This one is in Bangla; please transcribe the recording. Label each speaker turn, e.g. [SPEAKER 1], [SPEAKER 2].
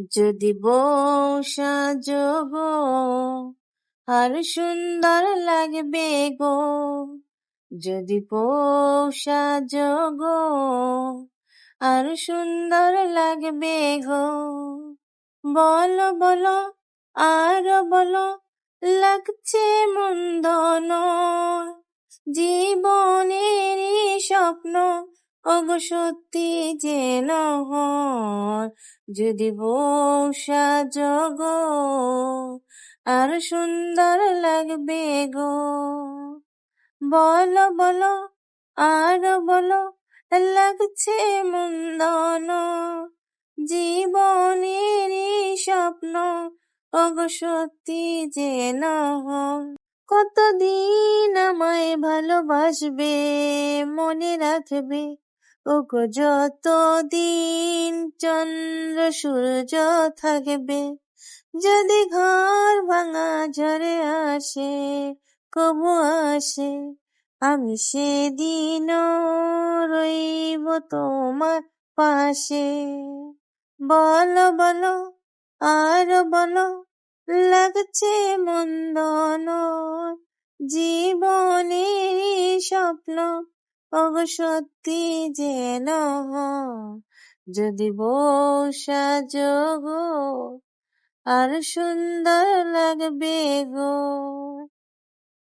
[SPEAKER 1] যদি বউ সাজো আর সুন্দর লাগবে গো, যদি বউ সাজো আর সুন্দর লাগবে গো। বলো বলো আরো বলো, লাগছে মন্দ নয়, জীবনেরই স্বপ্ন ওগো সত্যি যেন হয়। যদি বউ সাজো আর সুন্দর লাগবে গো। বলো বলো আরো বলো, লাগছে মন্দ নয়, জীবনেরই স্বপ্ন ওগো সত্যি যেন হয়। কতদিন আমায় ভালোবাসবে, মনে রাখবে ওগো, যতদিন চন্দ্র সূর্য থাকবে। যদি ঘর ভাঙা ঝড়ে আসে, কবু আসে, আমি সেদিনও রইব তোমার পাশে। বলো বলো আরো বলো, লাগছে মন্দ নয়, জীবনেরই স্বপ্ন ওগো সত্যি যেন হয়। যদি বউ সাজো আর সুন্দর লাগবে গো।